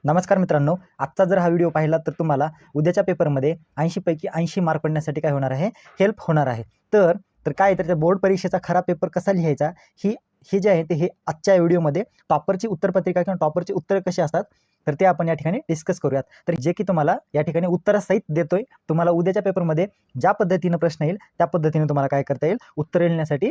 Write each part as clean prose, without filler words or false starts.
नमस्कार मित्रांनो, आजचा जर हा व्हिडिओ पाहिला तर तुम्हाला उद्याच्या पेपरमध्ये 80 पैकी 80 मार्क पडण्यासाठी काय होणार आहे, हेल्प होणार आहे. तर तर काय तर त्या बोर्ड परीक्षेचा खरा पेपर कसा लिहायचा हे जे आहे ते हे आजच्या व्हिडिओमध्ये टॉपरची उत्तरपत्रिका किंवा टॉपरची उत्तरं कशी असतात तर ते आपण या ठिकाणी डिस्कस करूयात. तर जे की तुम्हाला या ठिकाणी उत्तरासहित देतोय. तुम्हाला उद्याच्या पेपरमध्ये ज्या पद्धतीनं प्रश्न येईल त्या पद्धतीने तुम्हाला काय करता येईल, उत्तरं लिहिण्यासाठी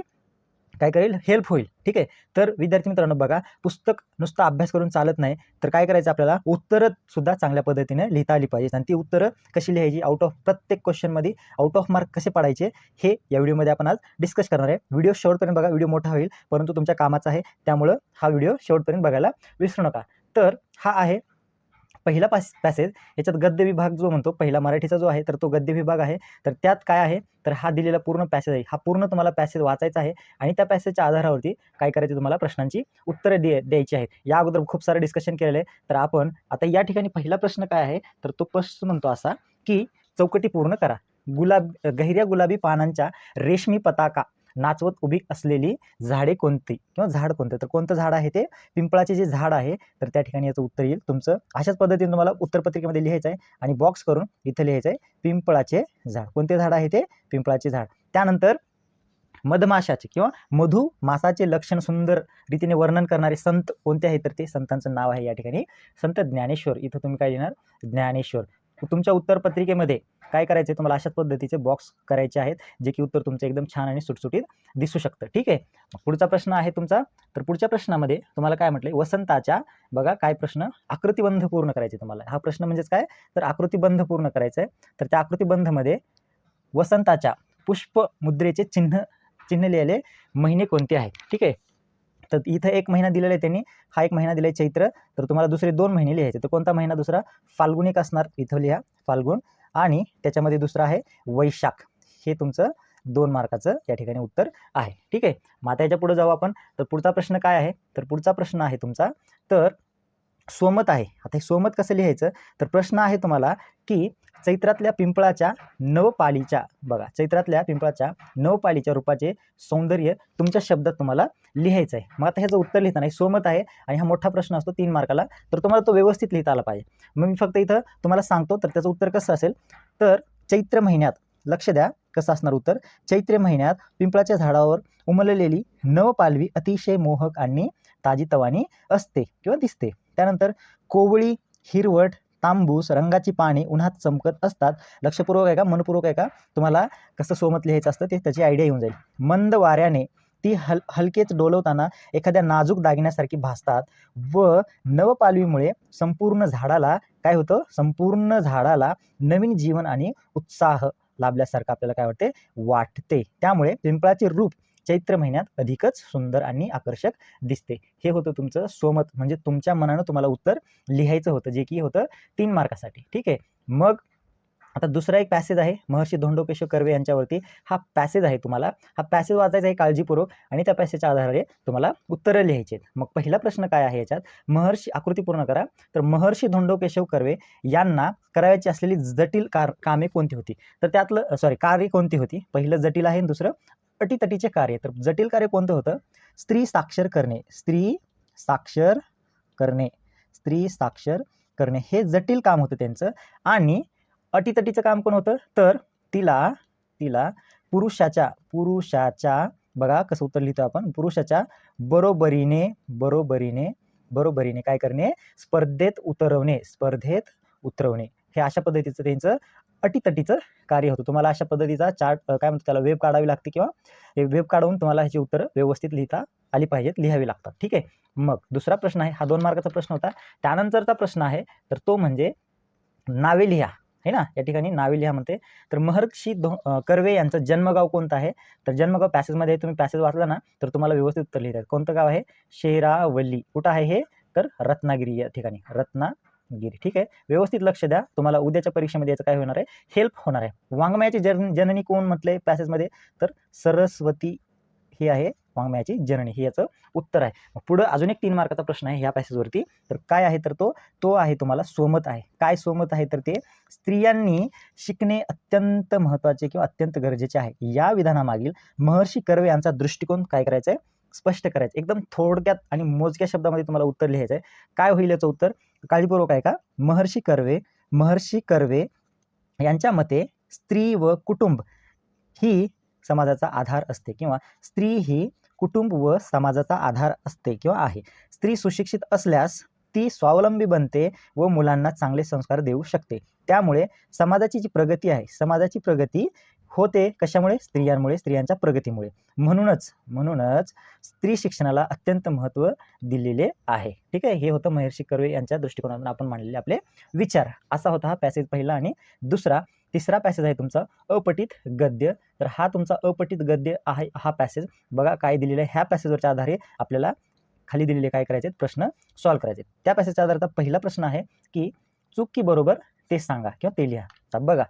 काय करेल, हेल्प होईल. ठीक आहे. तर विद्यार्थी मित्रांनो बघा, पुस्तक नुसता अभ्यास करून चालत नाही. तर काय करायचं आपल्याला, उत्तरं सुद्धा चांगल्या पद्धतीने लिहिता आली पाहिजेत आणि ती उत्तरं कशी लिहायची, आउट ऑफ प्रत्येक क्वेश्चनमध्ये आउट ऑफ मार्क कसे पाडायचे हे या व्हिडिओमध्ये आपण आज डिस्कस करणार आहे. व्हिडिओ शेवटपर्यंत बघा. व्हिडिओ मोठा होईल परंतु तुमच्या कामाचा आहे, त्यामुळं हा व्हिडिओ शेवटपर्यंत बघायला विसरू नका. तर हा आहे पहिला पॅसेज. याच्यात गद्य विभाग जो म्हणतो, पहिला मराठीचा जो आहे तर तो गद्य विभाग आहे. तर त्यात काय आहे, तर हा दिलेला पूर्ण पॅसेज आहे. हा पूर्ण तुम्हाला पॅसेज वाचायचा आहे आणि त्या पॅसेजच्या आधारावरती काय करायचं, तुम्हाला प्रश्नांची उत्तरं द्यायची आहेत. या अगोदर खूप सारं डिस्कशन केलेलं आहे. तर आपण आता या ठिकाणी पहिला प्रश्न काय आहे, तर तो प्रश्न म्हणतो असा की चौकटी पूर्ण करा. गहिऱ्या गुलाबी पानांच्या रेशमी पताका नाचवत उभी असलेली झाडे कोणती किंवा झाड कोणतं, तर कोणतं झाड आहे ते पिंपळाचे जे झाड आहे. तर त्या ठिकाणी याचं उत्तर येईल तुमचं. अशाच पद्धतीने तुम्हाला उत्तरपत्रिकेमध्ये लिहायचं आहे आणि बॉक्स करून इथं लिहायचं आहे पिंपळाचे झाड. कोणते झाड आहे ते, पिंपळाचे झाड. त्यानंतर मधमाशाचे किंवा मधुमासाचे लक्षण सुंदर रीतीने वर्णन करणारे संत कोणते आहे, तर ते संतांचं नाव आहे या ठिकाणी संत ज्ञानेश्वर. इथं तुम्ही काय लिहिणार, ज्ञानेश्वर. तुमच्या उत्तरपत्रिकेमध्ये काय करायचे, तुम्हाला अशाच पद्धतीचे बॉक्स करायचे आहेत जे की उत्तर तुमचं एकदम छान आणि सुटसुटीत दिसू शकतं. ठीक आहे. पुढचा प्रश्न आहे तुमचा. तर पुढच्या प्रश्नामध्ये तुम्हाला काय म्हटलंय, वसंताच्या, बघा काय प्रश्न, आकृतिबंध पूर्ण करायचे तुम्हाला. हा प्रश्न म्हणजेच काय, तर आकृतिबंध पूर्ण करायचं आहे. तर त्या आकृतिबंधमध्ये वसंताच्या पुष्प मुद्रेचे चिन्ह लिहिलेले महिने कोणते आहेत. ठीक आहे. तर इथं एक महिना दिलेला आहे त्यांनी, हा एक महिना दिलाय चैत्र. तर तुम्हाला दुसरे 2 महिने लिहायचे. तर कोणता महिना दुसरा, फाल्गुन एक असणार, इथं लिहा फाल्गुन. आणि त्याच्यामध्ये दुसरा आहे वैशाख. हे तुमचं 2 मार्काचं या ठिकाणी उत्तर आहे. ठीक आहे. मग आता याच्या पुढे जाऊ आपण. तर पुढचा प्रश्न काय आहे, तर पुढचा प्रश्न आहे तुमचा, तर सोमत आहे. आता हे सोमत कसं लिहायचं, तर प्रश्न आहे तुम्हाला की चैत्रातल्या पिंपळाच्या नवपालीच्या, बघा चैत्रातल्या पिंपळाच्या नवपालीच्या रूपाचे सौंदर्य तुमच्या शब्दात तुम्हाला लिहायचं आहे. मग आता ह्याचं उत्तर लिहिताना सोमत आहे आणि हा मोठा प्रश्न असतो 3 मार्काला, तर तुम्हाला तो व्यवस्थित लिहिता आला पाहिजे. मग मी फक्त इथं तुम्हाला सांगतो, तर त्याचं उत्तर कसं असेल, तर चैत्र महिन्यात, लक्ष द्या कसं असणार उत्तर, चैत्र महिन्यात पिंपळाच्या झाडावर उमललेली नवपालवी अतिशय मोहक आणि ताजीतवानी असते किंवा दिसते. त्यानंतर कोवळी, हिरवट, तांबूस रंगाची पाने उन्हात चमकत असतात. लक्षपूर्वक आहे का, मनपूर्वक आहे का, तुम्हाला कसं सोमत लिहायचं असतं ते त्याची आयडिया येऊन जाईल. मंद वाऱ्याने ती हलकेच डोलवताना एखाद्या नाजूक दागिन्यासारखी भासतात व नवपालवीमुळे संपूर्ण झाडाला काय होतं, संपूर्ण झाडाला नवीन जीवन आणि उत्साह लाभल्यासारखं आपल्याला काय वाटते. त्यामुळे पिंपळाचे रूप चैत्र महिन्यात अधिकच सुंदर आणि आकर्षक दिसते. हे होतं तुमचं सोमत, म्हणजे तुमच्या मनानं तुम्हाला उत्तर लिहायचं होतं, जे की होतं 3 मार्कासाठी. ठीक आहे. मग आता दुसरा एक पॅसेज आहे महर्षी धोंडो केशव कर्वे यांच्यावरती. हा पॅसेज आहे, तुम्हाला हा पॅसेज वाचायचा आहे काळजीपूर्वक आणि त्या पॅसेजच्या आधारे तुम्हाला उत्तरं लिहायची आहेत. मग पहिला प्रश्न काय आहे याच्यात, महर्षी, आकृती पूर्ण करा. तर महर्षी धोंडो केशव कर्वे यांना करायची असलेली जटिल कामे कोणती होती, तर त्यातलं कार्य कोणती होती. पहिलं जटिल आहे आणि दुसरं अटीतटीचे कार्य. तर जटिल कार्य कोणतं होतं, स्त्री साक्षर करणे, स्त्री साक्षर करणे, स्त्री साक्षर करणे हे जटिल काम होतं त्यांचं. आणि अटीतटीचं काम कोण होतं, तर तिला पुरुषाच्या, बघा कसं उत्तर लिहितो आपण, पुरुषाच्या बरोबरीने काय करणे, स्पर्धेत उतरवणे. हे अशा पद्धतीचं त्यांचं अटीतटीचं कार्य होतं. तुम्हाला अशा पद्धतीचा चार्ट काय म्हणतो त्याला, वेब काढावी लागते किंवा वेब काढून तुम्हाला ह्याची उत्तरं व्यवस्थित लिहिता आली पाहिजेत, लिहावी लागतात. ठीक आहे. मग दुसरा प्रश्न आहे, हा 2 मार्काचा प्रश्न होता. त्यानंतरचा प्रश्न आहे, तर तो म्हणजे नावे लिहा, है ना. या ठिकाणी नावे लिहा म्हणते. तर महर्षी कर्वे यांचं जन्मगाव कोणतं आहे, तर जन्मगाव पॅसेजमध्ये तुम्ही पॅसेज वाचला ना तर तुम्हाला व्यवस्थित उत्तर लिहितात. कोणतं गाव आहे, शेरावली. कुठं आहे हे, तर रत्नागिरी या ठिकाणी, रत्नागिरी. ठीक आहे. व्यवस्थित लक्ष द्या, तुम्हाला उद्याच्या परीक्षेमध्ये याचं काय होणार आहे, हेल्प होणार आहे. वाङ्मयाची जननी कोण म्हटलंय पॅसेजमध्ये, तर सरस्वती ही आहे वाङ्मयाची जननी, हे याचं उत्तर आहे. पुढं अजून एक 3 मार्काचा प्रश्न आहे ह्या पॅसेजवरती. तर काय आहे, तर तो आहे तुम्हाला सोमत आहे. काय सोमत आहे, तर ते स्त्रियांनी शिकणे अत्यंत महत्त्वाचे किंवा अत्यंत गरजेचे आहे. या विधानामागील महर्षी कर्वे यांचा दृष्टिकोन काय करायचा आहे, स्पष्ट करायचं. एकदम थोडक्यात आणि मोजक्या शब्दामध्ये तुम्हाला उत्तर लिहायचं आहे. काय होईल याचं उत्तर, काळजीपूर्वक ऐका. महर्षी कर्वे यांच्या मते स्त्री व कुटुंब ही समाजाचा आधार असते, किंवा स्त्री ही कुटुंब व समाजाचा आधार असते किंवा आहे. स्त्री सुशिक्षित असल्यास ती स्वावलंबी बनते व मुलांना चांगले संस्कार देऊ शकते. त्यामुळे समाजाची जी प्रगती आहे, समाजाची प्रगती होते कशामुळे? स्त्रियांमुळे, स्त्रियांच्या प्रगतीमुळे. म्हणूनच स्त्री शिक्षणाला अत्यंत महत्त्व दिलेले आहे. ठीक आहे, हे होतं महर्षी कर्वे यांच्या दृष्टिकोनातून आपण मांडलेले आपले विचार. असा होता हा पॅसेज पहिला. आणि तिसरा पॅसेज आहे तुमचा अपठित गद्य. तर हा तुमचा अपठित गद्य आहे हा पॅसेज. बघा काय दिलेलं आहे. ह्या पॅसेजवरच्या आधारे आपल्याला खाली दिलेले काय करायचे? प्रश्न सॉल्व्ह करायचे. त्या पॅसेजच्या आधारे पहिला प्रश्न आहे की चूक की बरोबर ते सांगा किंवा ते लिहा. तर बघा,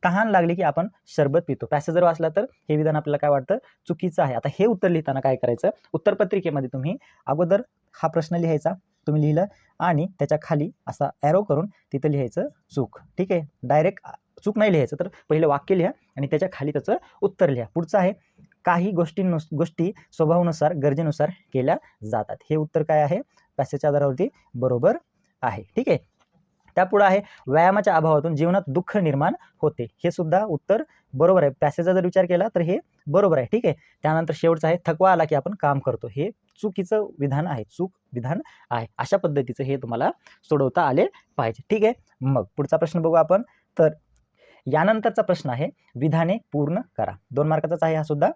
तहान लागली की आपण सरबत पितो. पॅसेज जर वाचला तर हे विधान आपल्याला काय वाटतं? चुकीचं आहे. आता हे उत्तर लिहिताना काय करायचं? उत्तरपत्रिकेमध्ये तुम्ही अगोदर हा प्रश्न लिहायचा, तुम्ही लिहिलं, आणि त्याच्या खाली असा ॲरो करून तिथं लिहायचं चूक. ठीक आहे, डायरेक्ट चूक नाही लिहायचं, तर पहिलं वाक्य लिहा आणि त्याच्या खाली त्याचं उत्तर लिहा. पुढचं आहे काही गोष्टी स्वभावानुसार गरजेनुसार केल्या जातात. हे उत्तर काय आहे? पॅसेजच्या आधारावरती बरोबर आहे. ठीक आहे, त्यापुढे आहे व्यायामाच्या अभावातून जीवनात दुःख निर्माण होते. हे सुद्धा उत्तर बरोबर आहे. पॅसेजचा जर विचार केला तर हे बरोबर आहे. ठीक आहे, त्यानंतर शेवटचं आहे थकवा आला की आपण काम करतो. हे चुकीचं विधान आहे, चूक विधान आहे. अशा पद्धतीचं हे तुम्हाला सोडवता आले पाहिजे. ठीक आहे, मग पुढचा प्रश्न बघू आपण. तर यानंतरचा प्रश्न आहे विधाने पूर्ण करा. 2 मार्काचाच आहे हा सुद्धा.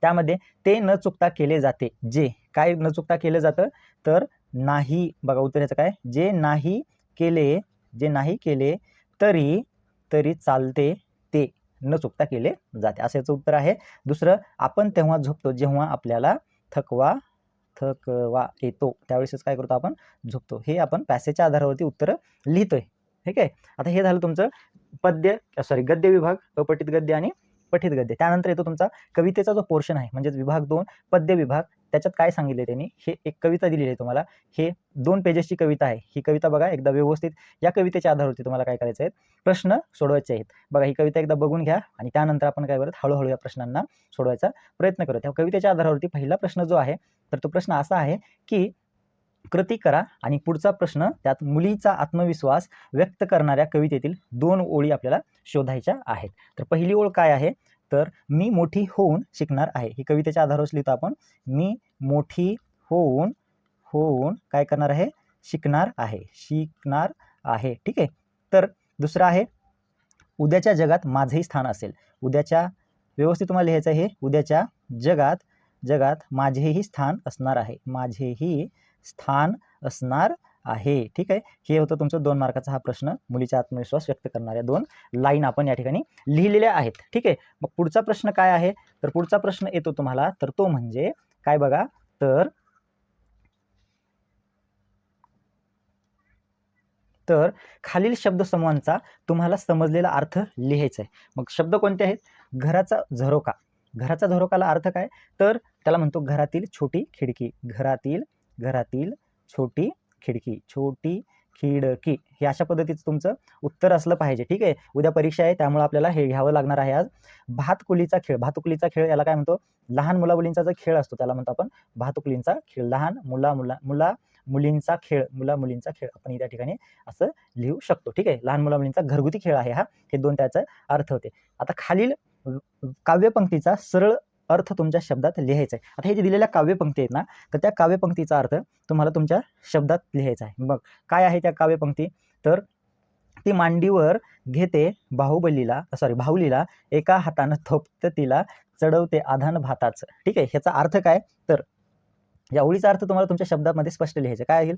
त्यामध्ये ते न चुकता केले जाते जे. काय न चुकता केलं जातं? तर नाही. बघा उत्तर याचं काय? जे नाही केले तरी चालते ते न चुकता केले जाते, असं याचं उत्तर आहे. दुसरं, आपण तेव्हा झोपतो जेव्हा आपल्याला थकवा येतो, त्यावेळेसच काय करतो? आपण झोपतो. हे आपण पॅसेजच्या आधारावरती उत्तर लिहितोय. ठीक आहे, आता हे झालं तुमचं गद्य विभाग, अपठित गद्य आणि पठित गद्य. त्यानंतर येतो तुमचा कवितेचा जो पोर्शन आहे, म्हणजेच विभाग 2 पद्य विभाग. त्याच्यात काय सांगितले त्यांनी? हे एक कविता दिलेली आहे तुम्हाला. हे 2 पेजेसची कविता आहे. ही कविता बघा एकदा व्यवस्थित. या कवितेच्या आधारावरती तुम्हाला काय करायचं आहे? प्रश्न सोडवायचे आहेत. बघा ही कविता एकदा बघून घ्या आणि त्यानंतर आपण काय करत? हळूहळू या प्रश्नांना सोडवायचा प्रयत्न करू. त्या कवितेच्या आधारावरती पहिला प्रश्न जो आहे, तर तो प्रश्न असा आहे की कृती करा, आणि पुढचा प्रश्न त्यात मुलीचा आत्मविश्वास व्यक्त करणाऱ्या कवितेतील 2 ओळी आपल्याला शोधायच्या आहेत. तर पहिली ओळ काय आहे? तर मी मोठी होऊन शिकणार आहे. ही कवितेच्या आधारावर लिहितो आपण. मी मोठी होऊन काय करणार आहे? शिकणार आहे. ठीक आहे, तर दुसरं आहे उद्याच्या जगात माझेही स्थान असेल. उद्याच्या व्यवस्थित तुम्हाला लिहायचं आहे. उद्याच्या जगात माझेही स्थान असणार आहे. ठीक आहे, हे होतं तुमचं 2 मार्काचा हा प्रश्न. मुलीचा आत्मविश्वास व्यक्त करणाऱ्या 2 लाईन आपण या ठिकाणी लिहिलेल्या आहेत. ठीक आहे, मग पुढचा प्रश्न काय आहे? तर पुढचा प्रश्न येतो तुम्हाला, तर तो म्हणजे काय बघा? तर खालील शब्दसमूहांचा तुम्हाला समजलेला अर्थ लिहायचा आहे. मग शब्द कोणते आहेत? घराचा झरोका. घराचा झरोकाला अर्थ काय? तर त्याला म्हणतो घरातील छोटी खिडकी. घरातील छोटी खिडकी. हे अशा पद्धतीचं तुमचं उत्तर असलं पाहिजे. ठीक आहे, उद्या परीक्षा आहे त्यामुळे आपल्याला हे घ्यावं लागणार आहे आज. भातकुलीचा खेळ याला काय म्हणतो? लहान मुलामुलींचा जो खेळ असतो त्याला म्हणतो आपण भातकुलीचा खेळ. लहान मुलींचा खेळ आपण त्या ठिकाणी असं लिहू शकतो. ठीक आहे, लहान मुलामुलींचा घरगुती खेळ आहे हा. हे 2 त्याचा अर्थ होते. आता खालील काव्यपंक्तीचा सरळ अर्थ तुमच्या शब्दात लिहायचा आहे. आता हे जे दिलेल्या काव्यपंक्ती आहेत ना, तर त्या काव्यपंक्तीचा अर्थ तुम्हाला तुमच्या शब्दात लिहायचा आहे. मग काय आहे त्या काव्यपंक्ती? तर ती मांडीवर घेते बाहुलीला, एका हातानं थोपते तिला, चढवते आधान भाताचं. ठीक आहे, ह्याचा अर्थ काय? तर या ओळीचा अर्थ तुम्हाला तुमच्या शब्दामध्ये स्पष्ट लिहायचा. काय येईल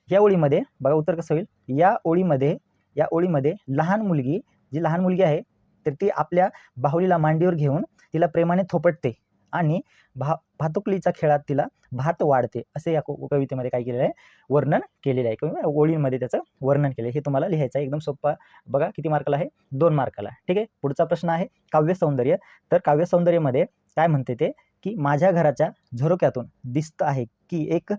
या ओळीमध्ये? बघा उत्तर कसं होईल. या ओळीमध्ये लहान मुलगी आहे, तर ती आपल्या बाहुलीला मांडीवर घेऊन तिला प्रेमाने थोपटते आणि भातुकलीच्या खेळात तिला भात वाढते, असे या कवितेमध्ये काय केलेलं आहे? वर्णन केलेलं आहे, किंवा ओळींमध्ये त्याचं वर्णन केलं आहे. हे तुम्हाला लिहायचं आहे. एकदम सोपा. बघा किती मार्काला आहे? 2 मार्काला. ठीक आहे, पुढचा प्रश्न आहे काव्य सौंदर्य. तर काव्य सौंदर्यामध्ये काय म्हणते ते? की माझ्या घराच्या झरोक्यातून दिसत आहे की एक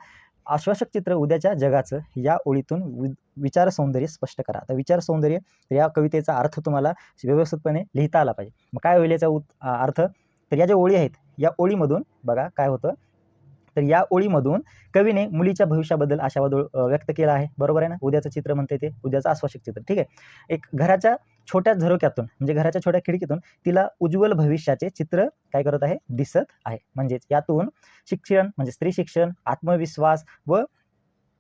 आश्वासक चित्र उद्याच्या जगाचं. या ओळीतून विचार सौंदर्य स्पष्ट करा. आता विचार सौंदर्य, तर या कवितेचा अर्थ तुम्हाला व्यवस्थितपणे लिहिता आला पाहिजे. मग काय होईल याचा अर्थ? तर या ज्या ओळी आहेत, या ओळीमधून बघा काय होतं? तर या ओळीमधून कवीने मुलीच्या भविष्याबद्दल आशावाद व्यक्त केला आहे. बरोबर आहे ना. उद्याचं चित्र म्हणते ते, उद्याचं आश्वासक चित्र. ठीक आहे. एक घराच्या छोट्या झरोक्यातून म्हणजे घराच्या छोट्या खिडकीतून तिला उज्ज्वल भविष्याचे चित्र काय करत आहे, दिसत आहे. म्हणजेच यातून शिक्षण म्हणजे स्त्री शिक्षण, आत्मविश्वास व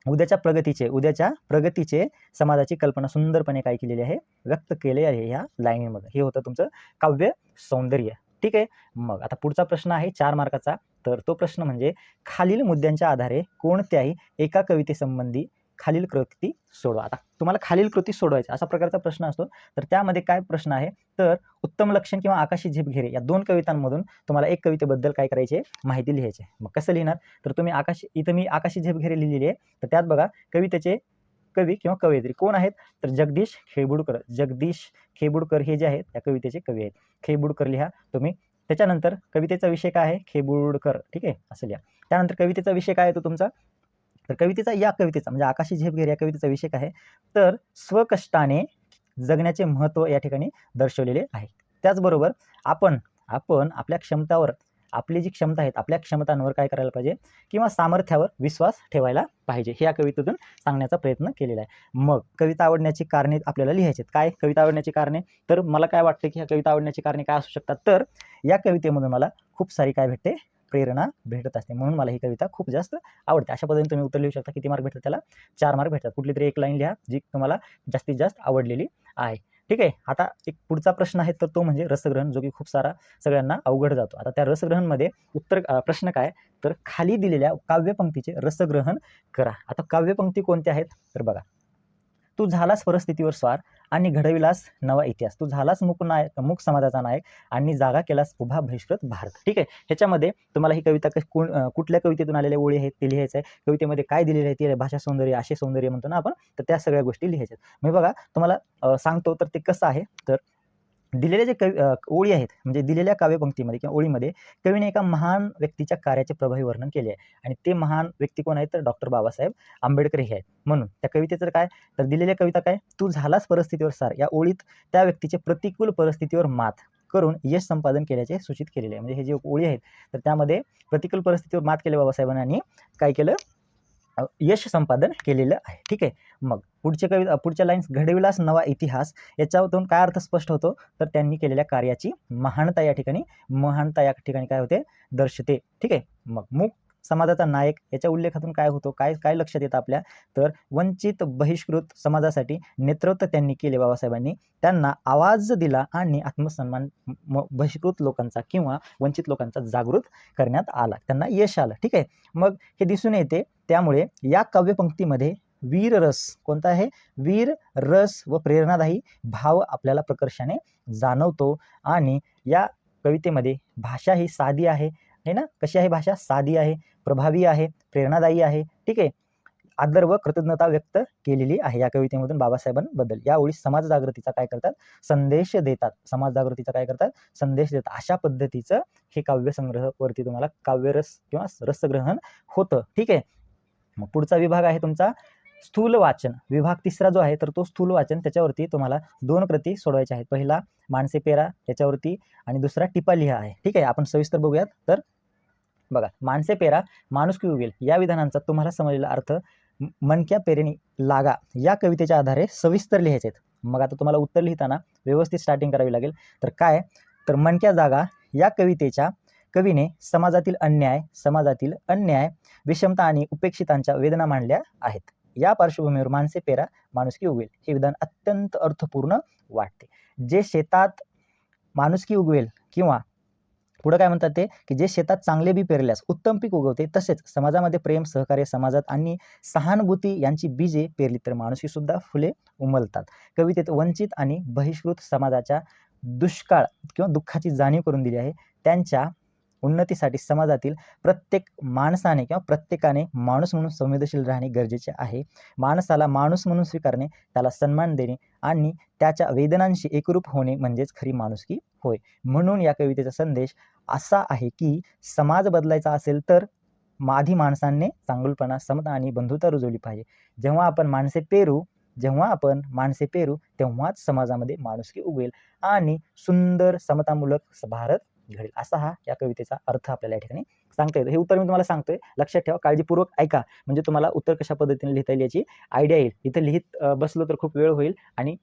उद्याच्या प्रगतीचे समाजाची कल्पना सुंदरपणे काय केलेली आहे, व्यक्त केले आहे ह्या लाईनीमध्ये. हे होतं तुमचं काव्य सौंदर्य. ठीक आहे. मग आता पुढचा प्रश्न आहे 4 मार्काचा. तर तो प्रश्न म्हणजे खालील मुद्द्यांच्या आधारे कोणत्याही एका कवितेसंबंधी खालील कृती सोडवा. आता तुम्हाला खालील कृती सोडवायची अशा प्रकारचा प्रश्न असतो. तर त्यामध्ये काय प्रश्न आहे, तर उत्तम लक्षण किंवा आकाशी झेप घेरे या 2 कवितांमधून तुम्हाला एक कवितेबद्दल काय करायचे, माहिती लिहायची आहे. मग कसं लिहिणार, तर तुम्ही इथं मी आकाशी झेप घेरे लिहिलेली आहे. तर त्यात बघा कवितेचे कवी किंवा कवयित्री कोण आहेत, तर जगदीश खेबुडकर हे जे आहेत त्या कवितेचे कवी आहेत. खेबुडकर लिहा तुम्ही. त्याच्यानंतर कवितेचा विषय काय आहे, खेबुडकर. ठीक आहे, असं लिहा. त्यानंतर कवितेचा विषय काय येतो तुमचा, तर या कवितेचा म्हणजे आकाशी झेप घेरे या कवितेचा विषय काय आहे, तर स्वकष्टाने जगण्याचे महत्त्व या ठिकाणी दर्शवलेले आहे. त्याचबरोबर आपण आपल्या क्षमतावर, आपली जी क्षमता आहेत आपल्या क्षमतांवर काय करायला पाहिजे किंवा सामर्थ्यावर विश्वास ठेवायला पाहिजे, हे या कवितेतून सांगण्याचा प्रयत्न केलेला आहे. मग कविता आवडण्याची कारणे आपल्याला लिहायची आहेत. काय कविता आवडण्याची कारणे, तर मला काय वाटतं की ह्या कविता आवडण्याची कारणे काय असू शकतात, तर या कवितेमधून मला खूप सारी काय भेटते, प्रेरणा भेटत असते, म्हणून मला ही कविता खूप जास्त आवडते. अशा पद्धतीने तुम्ही उत्तर लिहू शकता. किती मार्क भेटतात त्याला, 4 मार्क भेटतात. कुठली तरी एक लाईन लिहा जी तुम्हाला जास्तीत जास्त आवडलेली आहे. ठीक आहे. आता एक पुढचा प्रश्न आहे, तर तो म्हणजे रसग्रहण, जो की खूप सारा सगळ्यांना अवघड जातो. आता त्या रसग्रहणमध्ये प्रश्न काय, तर खाली दिलेल्या काव्यपंक्तीचे रसग्रहण करा. आता काव्यपंक्ती कोणत्या आहेत, तर बघा, तू झालास परिस्थितीवर स्वार आणि घडविलास नवा इतिहास, तू झालास मूक समाजाचा नायक आणि जागा केलास उभा बहिष्कृत भारत. ठीक आहे. ह्याच्यामध्ये तुम्हाला ही कविता कुठल्या कवितेतून आलेल्या ओळी आहेत ते लिहायचं आहे. कवितेमध्ये काय दिलेलं आहे ते भाषा सौंदर्य, आशय सौंदर्य म्हणतो ना आपण, तर त्या सगळ्या गोष्टी लिहायच्या. मी बघा तुम्हाला सांगतो तर ते कसं आहे, तर दिलेले जे ओळी आहेत म्हणजे दिलेल्या काव्यपंक्तीमध्ये किंवा ओळीमध्ये कवीने एका महान व्यक्तीच्या कार्याचे प्रभावी वर्णन केले आहे आणि ते महान व्यक्ती कोण आहेत, तर डॉक्टर बाबासाहेब आंबेडकर हे आहेत. म्हणून त्या कवितेचं काय, तर दिलेल्या कविता काय, तू झालास परिस्थितीवर सार या ओळीत त्या व्यक्तीचे प्रतिकूल परिस्थितीवर मात करून यश संपादन केल्याचे सूचित केलेले आहे. म्हणजे हे जे ओळी आहेत तर त्यामध्ये प्रतिकूल परिस्थितीवर मात केले बाबासाहेबांनी आणि काय केलं, यश संपादन केलेलं आहे. ठीक आहे. मग पुढच्या लाईन्स, घडविलास नवा इतिहास, याच्यातून काय अर्थ स्पष्ट होतो, तर त्यांनी केलेल्या कार्याची महानता या ठिकाणी काय होते, दर्शते. ठीक आहे. मग मूक समाजाचा नायक याच्या उल्लेखातून काय होतो, काय लक्षात येतं आपल्या, तर वंचित बहिष्कृत समाजासाठी नेतृत्व त्यांनी केले बाबासाहेबांनी, त्यांना आवाज दिला आणि आत्मसन्मान बहिष्कृत लोकांचा किंवा वंचित लोकांचा जागृत करण्यात आला, त्यांना यश आलं. ठीक आहे. मग हे दिसून येते. त्यामुळे या काव्यपंक्तीमध्ये वीर रस कोणता आहे, वीर रस व प्रेरणादायी भाव आपल्याला प्रकर्षाने जाणवतो. आणि या कवितेमध्ये भाषा ही साधी आहे, है ना. कशी आहे भाषा, साधी आहे, प्रभावी आहे, प्रेरणादायी आहे. ठीक आहे. आदर व कृतज्ञता व्यक्त केलेली आहे या कवितेमधून बाबासाहेबांबद्दल. या ओळी समाज जागृतीचा काय करतात, संदेश देतात. संदेश देतात. अशा पद्धतीचं हे काव्यसंग्रहवरती तुम्हाला काव्यरस किंवा रसग्रहण होतं. ठीक आहे. मग पुढचा विभाग आहे तुमचा स्थूल वाचन. विभाग 3रा जो आहे तर तो स्थूल वाचन. त्याच्यावरती तुम्हाला 2 कृती सोडवायच्या आहेत. पहिला माणसे पेरा त्याच्यावरती आणि दुसरा टिपा लिहा आहे. ठीक आहे. आपण सविस्तर बघूयात. तर बघा, माणसे पेरा माणुसकी उगेल या विधानांचा तुम्हाला समजलेला अर्थ मनक्या पेरेनी लागा या कवितेच्या आधारे सविस्तर लिहायचे आहेत. मग आता तुम्हाला उत्तर लिहिताना व्यवस्थित स्टार्टिंग करावी लागेल. तर काय, तर मनक्या जागा या कवितेच्या कवीने समाजातील अन्याय, विषमता आणि उपेक्षितांच्या वेदना मांडल्या आहेत. या पार्श्वभूमीवर माणसे पेरा माणुसकी उगवेल हे विधान अत्यंत अर्थपूर्ण वाटते. जे शेतात माणुसकी उगवेल किंवा पुढे काय म्हणतात ते, की जे शेतात चांगले बी पेरल्यास उत्तम पीक उगवते, तसेच समाजामध्ये प्रेम, सहकार्य, समाजात आणि सहानुभूती यांची बीजे पेरली तर माणुसकी सुद्धा फुले उमलतात. कवितेत वंचित आणि बहिष्कृत समाजाच्या दुष्काळ किंवा दुःखाची जाणीव करून दिली आहे. त्यांच्या उन्नतीसाठी समाजातील प्रत्येक माणसाने किंवा प्रत्येकाने माणूस म्हणून संवेदनशील राहणे गरजेचे आहे. माणसाला माणूस म्हणून स्वीकारणे, त्याला सन्मान देणे आणि त्याच्या वेदनांशी एकरूप होणे म्हणजेच खरी माणुसकी होय. म्हणून या कवितेचा संदेश असा आहे की समाज बदलायचा असेल तर आधी माणसांनी चांगुलपणा, समता आणि बंधुता रुजवली पाहिजे. जेव्हा आपण माणसे पेरू तेव्हाच समाजामध्ये माणुसकी उगवेल आणि सुंदर समतामूलक भारत घडेल, असा हा या कवितेचा अर्थ आपल्याला या ठिकाणी सांगता येतो. हे उत्तर मी तुम्हाला सांगतोय, लक्षात ठेवा, काळजीपूर्वक ऐका, म्हणजे तुम्हाला उत्तर कशा पद्धतीने लिहिता येईल याची आयडिया येईल. इथं लिहित बसलो तर खूप वेळ होईल आणि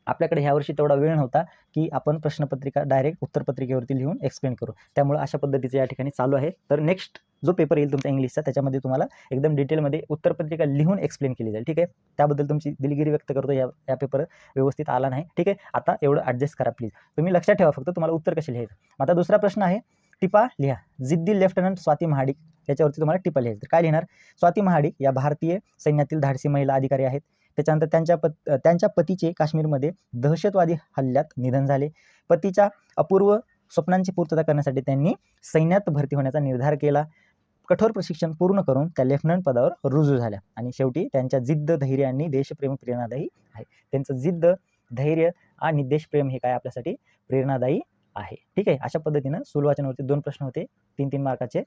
आपल्याकडे ह्या वर्षी तेवढा वेळ नव्हता की आपण प्रश्नपत्रिका डायरेक्ट उत्तरपत्रिकेवरती लिहून एक्सप्लेन करू. त्यामुळे अशा पद्धतीचं या ठिकाणी चालू आहे. तर नेक्स्ट जो पेपर येईल तुमचा इंग्लिशचा, त्याच्यामध्ये तुम्हाला एकदम डिटेलमध्ये उत्तरपत्रिका लिहून एक्सप्लेन केली जाईल. ठीक आहे, त्याबद्दल तुमची दिलगिरी व्यक्त करतो. या पेपर व्यवस्थित आला नाही. ठीक आहे, आता एवढं ॲडजस्ट करा प्लीज. तुम्ही लक्षात ठेवा फक्त तुम्हाला उत्तर कसे लिहायचं. आता दुसरा प्रश्न आहे, टिपा लिहा. जिद्दी लेफ्टनंट स्वाती महाडिक याच्यावरती तुम्हाला टिपा लिहायचं. तर काय लिहिणार? स्वाती महाडिक या भारतीय सैन्यातील धाडसी महिला अधिकारी आहेत. त्याच्यानंतर त्यांच्या पतीचे काश्मीरमध्ये दहशतवादी हल्ल्यात निधन झाले. पतीच्या अपूर्व स्वप्नांची पूर्तता करण्यासाठी त्यांनी सैन्यात भरती होण्याचा निर्धार केला. कठोर प्रशिक्षण पूर्ण करून त्या लेफ्टनंट पदावर रुजू झाल्या आणि शेवटी त्यांच्या जिद्द, धैर्य आणि देशप्रेम प्रेरणादायी आहे. त्यांचं जिद्द, धैर्य आणि देशप्रेम हे काय आपल्यासाठी प्रेरणादायी आहे. ठीक आहे, अशा पद्धतीनं सुलवाचनावरती 2 प्रश्न होते, 3-3 मार्काचे.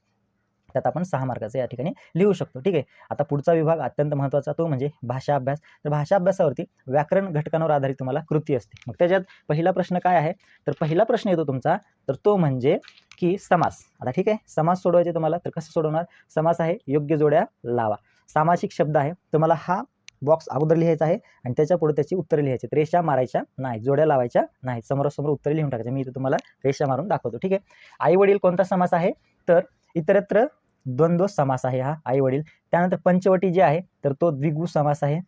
त्यात आपण 6 मार्काचे या ठिकाणी लिहू शकतो. ठीक आहे, आता पुढचा विभाग अत्यंत महत्त्वाचा, तो म्हणजे भाषा अभ्यास. तर भाषा अभ्यासावरती व्याकरण घटकांवर आधारित तुम्हाला कृती असते. मग त्याच्यात पहिला प्रश्न काय आहे? तर पहिला प्रश्न येतो तुमचा, तर तो म्हणजे की समास. आता ठीक आहे, समास सोडवायचे तुम्हाला. तर कसं सोडवणार? समास आहे योग्य जोड्या लावा. सामासिक शब्द आहे, तुम्हाला हा बॉक्स अगोदर लिहायचा आहे आणि त्याच्या पुढे त्याची उत्तरं लिहायची. रेषा मारायच्या नाही, जोड्या लावायच्या नाही, समोरासमोर उत्तरे लिहून टाकायचे. मी इथे तुम्हाला रेषा मारून दाखवतो. ठीक आहे, आई वडील कोणता समास आहे? तर इतरत्र द्वंद्व समास आहे हा आई वडील. त्यानंतर पंचवटी जे आहे तर तो द्विगु समास आहे.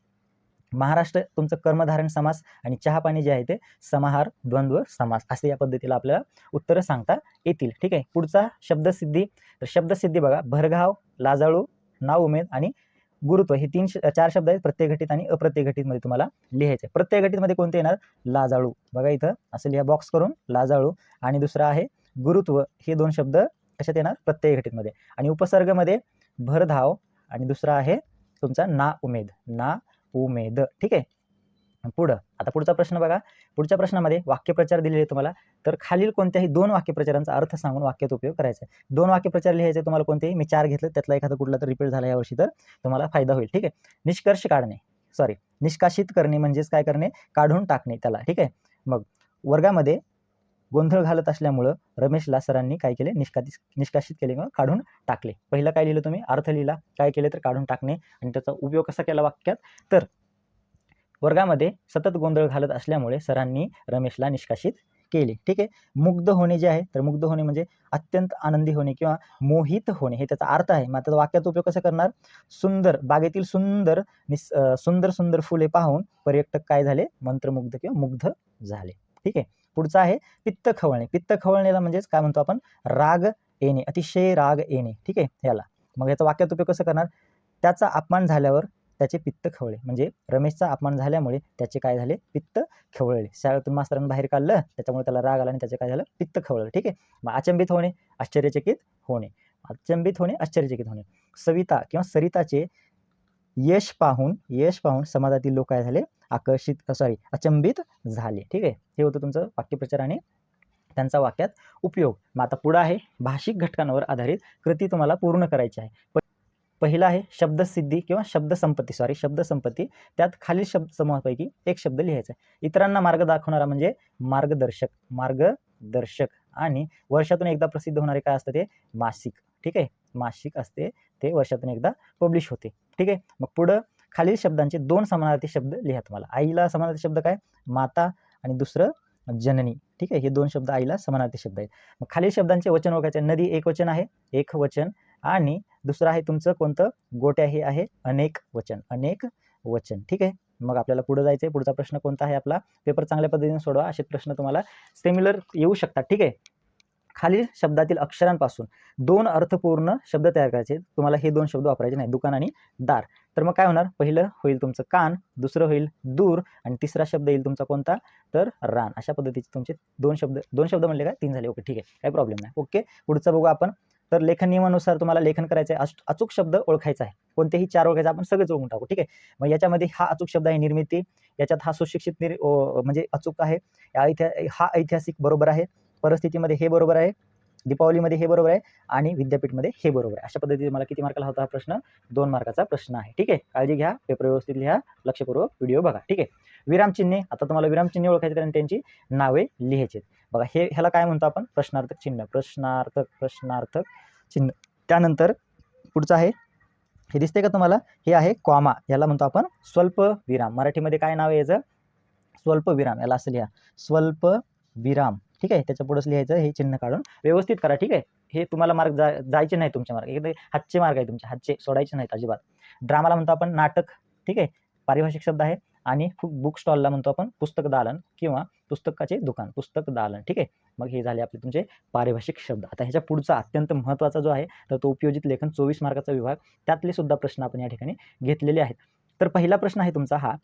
महाराष्ट्र तुमचं कर्मधारण समास आणि चहा पाणी जे आहे ते समाहार द्वंद्व समास. असे या पद्धतीला आपल्याला उत्तरं सांगता येतील. ठीक आहे, पुढचा शब्दसिद्धी. तर शब्दसिद्धी बघा, भरघाव, लाजाळू, नाव उमेद आणि गुरुत्व हे 4 शब्द आहेत. प्रत्ययघटित आणि अप्रत्ययघटित मध्ये तुम्हाला लिहायचे. प्रत्ययघटित मध्ये कोणते येणार? लाजाळू. बघा इथं असं लिहा बॉक्स करून, लाजाळू. आणि दुसरा आहे गुरुत्व. हे 2 शब्द कशात येणार? प्रत्ययघटित मध्ये. आणि उपसर्गमध्ये भरधाव आणि दुसरा आहे तुमचा ना उमेद, ना उमेद. ठीक आहे, पुढं आता पुढचा प्रश्न बघा. पुढच्या प्रश्नामध्ये वाक्यप्रचार दिलेले तुम्हाला. तर खालील कोणत्याही 2 वाक्यप्रचारांचा अर्थ सांगून वाक्यात उपयोग करायचा आहे. 2 वाक्यप्रचार लिहायचे तुम्हाला कोणतेही. मी 4 घेतलं, त्यातला एखादा कुठला तर रिपीट झाला यावर्षी तर तुम्हाला फायदा होईल. ठीक आहे, निष्कर्ष काढणे, निष्कासित करणे म्हणजेच काय करणे? काढून टाकणे त्याला. ठीक आहे, मग वर्गामध्ये गोंधळ घालत असल्यामुळं रमेशला सरांनी काय केले? निष्कासित केले किंवा काढून टाकले. पहिलं काय लिहिलं तुम्ही? अर्थ लिहिला. काय केले? तर काढून टाकणे. आणि त्याचा उपयोग कसा केला वाक्यात? तर वर्गामध्ये सतत गोंधळ घालत असल्यामुळे सरांनी रमेशला निष्कासित केले. ठीक आहे, मुग्ध होणे जे आहे तर मुग्ध होणे म्हणजे अत्यंत आनंदी होणे किंवा मोहित होणे, हे त्याचा अर्थ आहे. मग आता वाक्याचा उपयोग कसा करणार? सुंदर बागेतील सुंदर सुंदर फुले पाहून पर्यटक काय झाले? मंत्रमुग्ध किंवा मुग्ध झाले. ठीक आहे, पुढचा आहे पित्त खवळणे. पित्त खवळणेला म्हणजेच काय म्हणतो आपण? राग येणे, अतिशय राग येणे. ठीक आहे, याला मग याचा वाक्यात उपयोग कसं करणार? त्याचा अपमान झाल्यावर त्याचे पित्त खवळे. म्हणजे रमेशचा अपमान झाल्यामुळे त्याचे काय झाले? पित्त खवळले. शाळेतून मास्तरांनी बाहेर काढलं, त्याच्यामुळे त्याला राग आला आणि त्याचे काय झालं? पित्त खवळलं. ठीक आहे, मग अचंबित होणे, आश्चर्यचकित होणे. अचंबित होणे, आश्चर्यचकित होणे. सविता किंवा सरिताचे यश पाहून समाजातील लोक काय झाले? अचंबित झाले. ठीक आहे, हे होतं तुमचं वाक्यप्रचार आणि त्यांचा वाक्यात उपयोग. मग आता पुढं आहे भाषिक घटकांवर आधारित कृती तुम्हाला पूर्ण करायची आहे. पहिला आहे शब्दसिद्धी किंवा शब्दसंपत्ती. त्यात खालील शब्द समूहापैकी एक शब्द लिहायचा आहे. इतरांना मार्ग दाखवणारा म्हणजे मार्गदर्शक. आणि वर्षातून एकदा प्रसिद्ध होणारे काय असतं? ते मासिक. ठीक आहे, मासिक असते, ते वर्षातून एकदा पब्लिश होते. ठीक आहे, मग पुढं खालील शब्दांचे 2 समानार्थी शब्द लिहा. तुम्हाला आईला समानार्थी शब्द काय? माता आणि दुसरं जननी. ठीक आहे, हे 2 शब्द आईला समानार्थी शब्द आहेत. मग खालील शब्दांचे वचन ओळखायचे. नदी एकवचन आहे, एक वचन. आणि दुसरं आहे तुमचं कोणतं? गोट्या हे आहे अनेक वचन. ठीक आहे, मग आपल्याला पुढे जायचं आहे. पुढचा प्रश्न कोणता आहे आपला? पेपर चांगल्या पद्धतीने सोडवा, असे प्रश्न तुम्हाला सिमिलर येऊ शकतात. ठीक आहे, खालील शब्दातील अक्षरांपासून 2 अर्थपूर्ण शब्द तयार करायचे. तुम्हाला हे 2 शब्द वापरायचे नाही, दुकान आणि दार. तर मग काय होणार? पहिलं होईल तुमचं कान, दुसरं होईल दूर आणि तिसरा शब्द येईल तुमचा कोणता? तर रान. अशा पद्धतीचे तुमचे 2 शब्द म्हणले काय? 3 झाले. ओके, ठीक आहे, काही प्रॉब्लेम नाही. ओके, पुढचं बघू आपण. तर लेखन नियमानुसार तुम्हाला लेखन करायचं आहे. अचूक शब्द ओळखायचा आहे. कोणतेही 4 ओळखायचे, आपण सगळेच ओळखून टाकू. ठीक आहे, मग याच्यामध्ये हा अचूक शब्द आहे निर्मिती. याच्यात हा सुशिक्षित म्हणजे अचूक आहे. हा ऐतिहासिक बरोबर आहे. परिस्थितीमध्ये हे बरोबर आहे. दीपावलीमध्ये हे बरोबर आहे आणि विद्यापीठमध्ये हे बरोबर आहे. अशा पद्धतीने मला किती मार्काला होता हा प्रश्न? 2 मार्काचा प्रश्न आहे. ठीक आहे, काळजी घ्या, पेपर व्यवस्थित लिहा, लक्षपूर्वक व्हिडिओ बघा. ठीक आहे, विरामचिन्हे. आता तुम्हाला विरामचिन्हे ओळखायचे कारण त्यांची नावे लिहायची. बघा ह्याला काय म्हणतो आपण, प्रश्नार्थक चिन्ह, प्रश्नार्थक चिन्ह. त्यानंतर पुढचं आहे, हे दिसते का तुम्हाला, हे आहे कॉमा, याला म्हणतो आपण स्वल्प विराम. मराठीमध्ये काय नाव आहे याचं, स्वल्प विराम, याला असं लिहा, स्वल्प विराम. ठीक आहे, त्याच्या पुढेच लिहायचं, हे चिन्ह काढून व्यवस्थित करा. ठीक आहे, हे तुम्हाला मार्क जायचे नाही तुमच्या मार्क, एकदम हातचे मार्क आहे तुमचे, हातचे सोडायचे नाहीत अजिबात. ड्रामाला म्हणतो आपण नाटक. ठीक आहे, पारिभाषिक शब्द आहे. आणि बुक स्टॉलला म्हणतो आपण पुस्तक दालन किंवा पुस्तकाचे दुकान, पुस्तक दालन. ठीक आहे, मग हे झाले आपले तुमचे पारिभाषिक शब्द. आता ह्याच्या पुढचा अत्यंत महत्त्वाचा जो आहे तर तो उपयोजित लेखन, 24 मार्काचा विभाग, त्यातले सुद्धा प्रश्न आपण या ठिकाणी घेतलेले आहेत. तर पहिला प्रश्न आहे तुमचा हा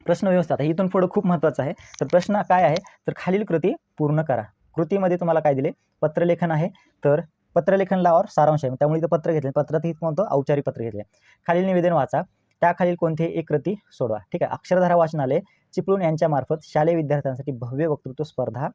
प्रश्न व्यवस्था. आता इथून पुढे खूप महत्त्वाचं आहे. तर प्रश्न काय आहे, तर खालील कृती पूर्ण करा. कृतीमध्ये तुम्हाला काय दिले, पत्रलेखन आहे. तर पत्रलेखन लावर सारांश आहे, त्यामुळे इथं पत्र घेतले, पत्रात कोणतं औपचारिक पत्र घेतले. खालील निवेदन वाचा, त्याखालील कोणतेही एक कृती सोडवा. ठीक आहे, अक्षरधारा वाचनालय चिपळूण यांच्यामार्फत शालेय विद्यार्थ्यांसाठी भव्य वक्तृत्व स्पर्धा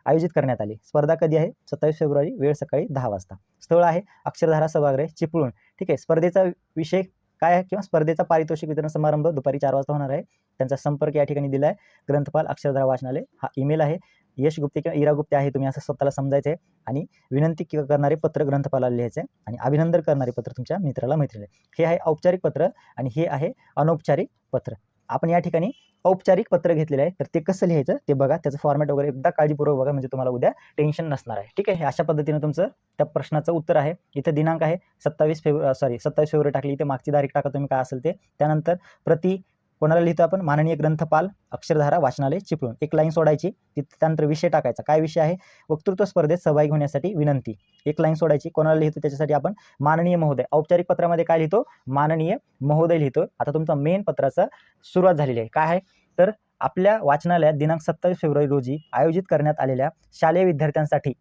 आयोजित करण्यात आली. स्पर्धा कधी आहे, 27 फेब्रुवारी, वेळ सकाळी 10 वाजता. स्थळ आहे अक्षरधारा सभागृह चिपळूण. ठीक आहे, स्पर्धेचा विषय काय आहे किंवा स्पर्धेचा पारितोषिक वितरण समारंभ दुपारी 4 वाजता होणार आहे. त्यांचा संपर्क या ठिकाणी दिला आहे, ग्रंथपाल अक्षरधारा वाचनालय. हा ईमेल आहे, यश गुप्ते किंवा इरा गुप्ते आहे, तुम्ही असं स्वतःला समजायचं आहे. आणि विनंती करणारे पत्र ग्रंथपालाला लिहायचं आहे आणि अभिनंदन करणारे पत्र तुमच्या मित्राला मैत्रिणीला. हे आहे औपचारिक पत्र आणि हे आहे अनौपचारिक पत्र. आपण या ठिकाणी औपचारिक पत्र घेतलेलं आहे, तर ते कसं लिहायचं ते बघा, त्याचं फॉर्मॅट वगैरे एकदा काळजीपूर्वक बघा, म्हणजे तुम्हाला उद्या टेन्शन नसणार आहे. ठीक आहे, अशा पद्धतीने तुमचं त्या प्रश्नाचं उत्तर आहे. इथं दिनांक आहे 27 फेब्रुवारी टाकली, इथे मागची तारीख टाका तुम्ही काय असेल ते. त्यानंतर प्रति कोणाला लिहितो आपण, माननीय ग्रंथपाल अक्षरधारा वाचनालय चिपळूण, एक लाईन सोडायची. त्यानंतर विषय टाकायचा, काय विषय आहे, वक्तृत्व स्पर्धेत सहभागी होण्यासाठी विनंती, एक लाईन सोडायची. कोणाला लिहितो त्याच्यासाठी आपण माननीय महोदय, औपचारिक पत्रामध्ये काय लिहितो, माननीय महोदय लिहितो. आता तुमचा मेन पत्राचा सुरुवात झालेली आहे. काय आहे, तर आपल्या वाचनालयात दिनांक 27 फेब्रुवारी रोजी आयोजित करण्यात आलेल्या शालेय विद्यार्थ्यांसाठी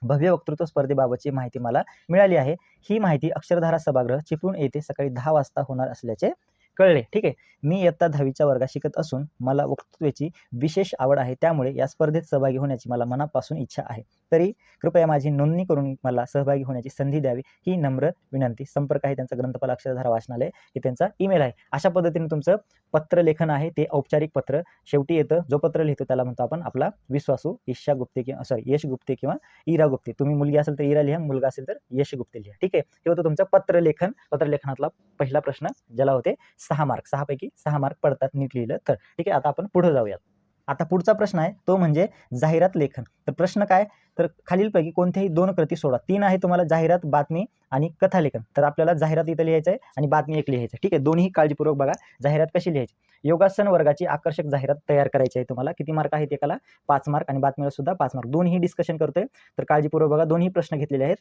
भव्य वक्तृत्व स्पर्धेबाबतची माहिती मला मिळाली आहे. ही माहिती अक्षरधारा सभागृह चिपळूण येथे सकाळी 10 वाजता होणार असल्याचे कळले. ठीक आहे, मी इयत्ता 10वीच्या वर्गात शिकत असून मला वक्तृत्वाची विशेष आवड आहे, त्यामुळे या स्पर्धेत सहभागी होण्याची मला मनापासून इच्छा आहे. तरी कृपया माझी नोंदणी करून मला सहभागी होण्याची संधी द्यावी, ही नम्र विनंती. संपर्क आहे त्यांचा ग्रंथपाल अक्षरधारा वाचनालय, हे त्यांचा ईमेल आहे. अशा पद्धतीने तुमचं पत्रलेखन आहे ते औपचारिक पत्र. शेवटी येतं, जो पत्र लिहितो त्याला म्हणतो आपण आपला विश्वासू ईशा गुप्ते किंवा यश गुप्ते किंवा इरा गुप्ते. तुम्ही मुलगी असेल तर इरा लिहा, मुलगा असेल तर यश गुप्ते लिहा. ठीक आहे, हे होतं तुमचं पत्रलेखन. पत्रलेखनातला पहिला प्रश्न, ज्याला होते 6 मार्क, 6 पैकी 6 मार्क पडतात नीट लिहिलं तर. ठीक आहे, आता आपण पुढे जाऊयात. आता पुढचा प्रश्न आहे तो म्हणजे जाहिरात लेखन. तर प्रश्न काय, तर खालीलपैकी कोणत्याही 2 कृती सोडा. 3 आहे तुम्हाला, जाहिरात, बातमी आणि कथालेखन. तर आपल्याला जाहिरात इथं लिहायचं आहे आणि बातमी एक लिहायचं आहे. ठीक आहे, दोन्ही काळजीपूर्वक बघा. जाहिरात कशी लिहायची, योगासन वर्गाची आकर्षक जाहिरात तयार करायची आहे तुम्हाला. किती मार्क आहेत एकाला, 5 मार्क, आणि बातमीला सुद्धा 5 मार्क. दोन्ही डिस्कशन करतोय, तर काळजीपूर्वक बघा. दोन्ही प्रश्न घेतलेले आहेत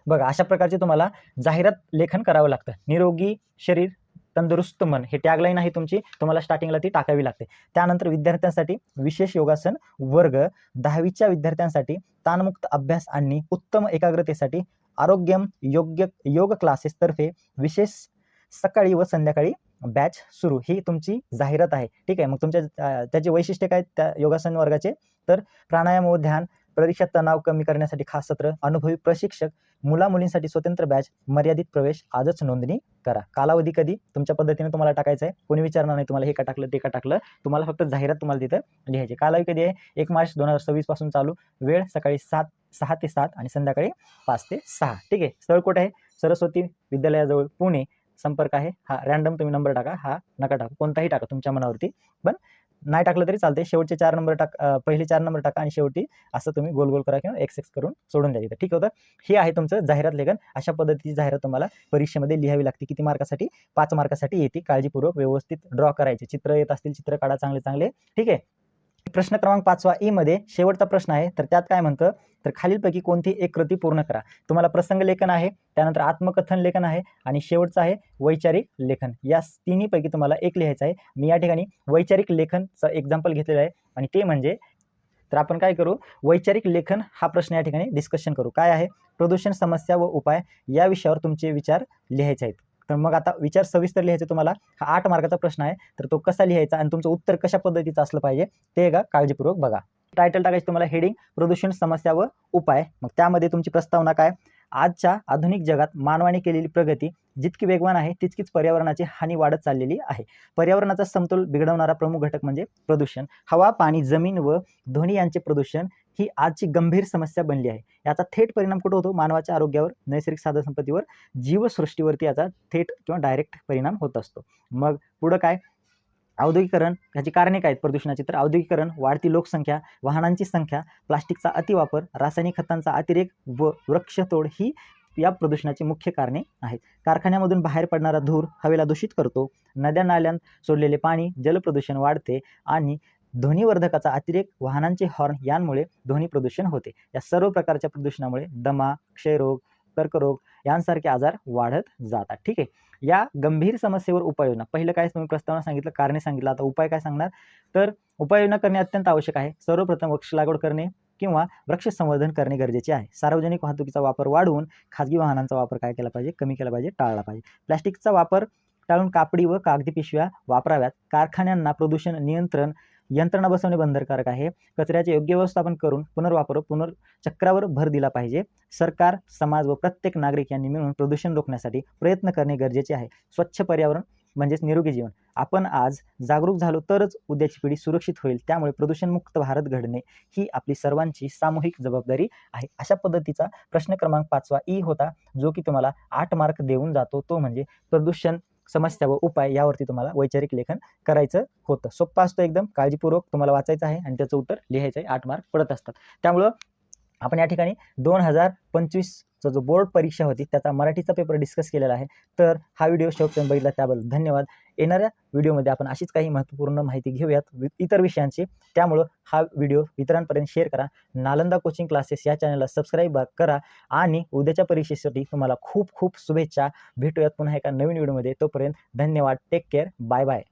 बघा. अशा प्रकारचे तुम्हाला जाहिरात लेखन करावं लागतं. निरोगी शरीर तंदुरुस्त मन, हे टॅगलाईन आहे तुमची, तुम्हाला स्टार्टिंगला ती टाकावी लागते. त्यानंतर विद्यार्थ्यांसाठी विशेष योगासन वर्ग, 10वीच्या विद्यार्थ्यांसाठी ताणमुक्त अभ्यास आणि उत्तम एकाग्रतेसाठी आरोग्यम योग क्लासेस तर्फे विशेष सकाळी व संध्याकाळी बॅच सुरू, ही तुमची जाहिरात आहे. ठीक आहे, मग तुमच्या त्याचे वैशिष्ट्य काय त्या योगासन वर्गाचे, तर प्राणायाम व ध्यान, परीक्षेत तणाव कमी करण्यासाठी खास सत्र, अनुभवी प्रशिक्षक, मुला मुलींसाठी स्वतंत्र बॅच, मर्यादित प्रवेश, आजच नोंदणी करा. कालावधी कधी तुमच्या पद्धतीने तुम्हाला टाकायचं आहे, कोणी विचारणार नाही तुम्हाला हे का टाकलं ते का टाकलं, तुम्हाला फक्त जाहिरात तुम्हाला तिथं लिहायची. कालावधी कधी आहे, 1 मार्च 2026 पासून चालू, वेळ सकाळी 6 ते 7 आणि संध्याकाळी 5 ते 6. ठीक आहे, स्थळ कुठे आहे, सरस्वती विद्यालयाजवळ पुणे. संपर्क आहे हा रॅन्डम, तुम्ही नंबर टाका, हा नका टाका, कोणताही टाका तुमच्या मनावरती, पण नाही टाकलं तरी चालते. शेवटचे 4 नंबर पहिले 4 नंबर टाका आणि शेवटी असं तुम्ही गोल गोल करा किंवा एक्स करून सोडून द्या. ठीक होतं, हे आहे तुमचं जाहिरात लेखन. अशा पद्धतीची जाहिरात तुम्हाला परीक्षेमध्ये लिहावी लागते. किती मार्कासाठी, 5 मार्कासाठी येते. काळजीपूर्वक व्यवस्थित ड्रॉ करायचे, चित्र येत असतील चित्र काढा चांगले चांगले. ठीक आहे, प्रश्न क्रमांक 5 ई मध्ये शेवटचा प्रश्न आहे. तर त्यात काय म्हणतं, तर खालीलपैकी कोणती एक कृती पूर्ण करा. तुम्हाला प्रसंग लेखन आहे, त्यानंतर आत्मकथन लेखन आहे आणि शेवटचं आहे वैचारिक लेखन. या तिन्हीपैकी तुम्हाला एक लिहायचं आहे. मी या ठिकाणी वैचारिक लेखनचं एक्झाम्पल घेतलेलं आहे आणि ते म्हणजे, तर आपण काय करू, वैचारिक लेखन हा प्रश्न या ठिकाणी डिस्कशन करू. काय आहे, प्रदूषण समस्या व उपाय या विषयावर तुमचे विचार लिहायचे आहेत. तर मग आता विचार सविस्तर लिहायचे तुम्हाला. हा 8 मार्काचा प्रश्न आहे, तर तो कसा लिहायचा आणि तुमचं उत्तर कशा पद्धतीचं असलं पाहिजे ते का काळजीपूर्वक बघा. टायटल टाकायचं तुम्हाला, हेडिंग प्रदूषण समस्या व उपाय. मग त्यामध्ये तुमची प्रस्तावना काय, आजच्या आधुनिक जगात मानवाने केलेली प्रगती जितकी वेगवान आहे तितकीच पर्यावरणाची हानी वाढत चाललेली आहे. पर्यावरणाचा समतोल बिघडवणारा प्रमुख घटक म्हणजे प्रदूषण. हवा, पाणी, जमीन व ध्वनी यांचे प्रदूषण ही आजची गंभीर समस्या बनली आहे. याचा थेट परिणाम कुठे होतो? मानवाच्या आरोग्यावर, नैसर्गिक साधनसंपत्तीवर, जीवसृष्टीवरती याचा थेट किंवा डायरेक्ट परिणाम होत असतो. मग पुढं काय? औद्योगिकरण. ह्याची कारणे काय आहेत प्रदूषणाची? तर औद्योगिकरण, वाढती लोकसंख्या, वाहनांची संख्या, प्लास्टिकचा अतिवापर, रासायनिक खतांचा अतिरेक व वृक्षतोड ही या प्रदूषणाची मुख्य कारणे आहेत. कारखान्यामधून बाहेर पडणारा धूर हवेला दूषित करतो. नद्या नाल्यांत सोडलेले पाणी जलप्रदूषण वाढते आणि ध्वनिवर्धकाचा अतिरेक, वाहनांचे हॉर्न यांमुळे ध्वनी प्रदूषण होते. या सर्व प्रकारच्या प्रदूषणामुळे दमा, क्षयरोग, कर्करोग यांसारखे आजार वाढत जातात. ठीक आहे. या गंभीर समस्येवर उपाययोजना. पहिलं काय तुम्ही प्रस्तावना सांगितलं, कारणे सांगितलं. आता उपाय काय सांगणार? तर उपाययोजना करणे अत्यंत आवश्यक आहे. सर्वप्रथम वृक्ष लागवड करणे किंवा वृक्ष संवर्धन करणे गरजेचे आहे. सार्वजनिक वाहतुकीचा वापर वाढवून खाजगी वाहनांचा वापर काय केला पाहिजे? कमी केला पाहिजे, टाळला पाहिजे. प्लास्टिकचा वापर टाळून कापडी व कागदी पिशव्या वापराव्यात. कारखान्यांना प्रदूषण नियंत्रण यंत्रणा बसवणे बंधनकारक आहे. कचऱ्याचे योग्य व्यवस्थापन करून पुनर्वापर पुनर्चक्रावर भर दिला पाहिजे. सरकार, समाज व प्रत्येक नागरिक यांनी मिळून प्रदूषण रोखण्यासाठी प्रयत्न करणे गरजेचे आहे. स्वच्छ पर्यावरण म्हणजेच निरोगी जीवन. आपण आज जागरूक झालो तरच उद्याची पिढी सुरक्षित होईल. त्यामुळे प्रदूषणमुक्त भारत घडणे ही आपली सर्वांची सामूहिक जबाबदारी आहे. अशा पद्धतीचा प्रश्न क्रमांक 5वा ई होता, जो की तुम्हाला 8 मार्क देऊन जातो. तो म्हणजे प्रदूषण समस्या व उपाय यावरती तुम्हाला वैचारिक लेखन करायचं होतं. सोप्पा असतो एकदम, काळजीपूर्वक तुम्हाला वाचायचं आहे आणि त्याचं उत्तर लिहायचं आहे. 8 मार्क पडत असतात. त्यामुळं आपण या ठिकाणी 2025चा जो बोर्ड परीक्षा होती त्याचा मराठीचा पेपर डिस्कस केलेला आहे. तर हा व्हिडिओ शेवटपर्यंत बघितला त्याबद्दल धन्यवाद. येणाऱ्या व्हिडिओमध्ये आपण अशीच काही महत्त्वपूर्ण माहिती घेऊयात इतर विषयांची. त्यामुळं हा व्हिडिओ इतरांपर्यंत शेअर करा. नालंदा कोचिंग क्लासेस या चॅनलला सबस्क्राईब करा आणि उद्याच्या परीक्षेसाठी तुम्हाला खूप खूप शुभेच्छा. भेटूयात पुन्हा एका नवीन व्हिडिओमध्ये. तोपर्यंत धन्यवाद. Take care. Bye bye.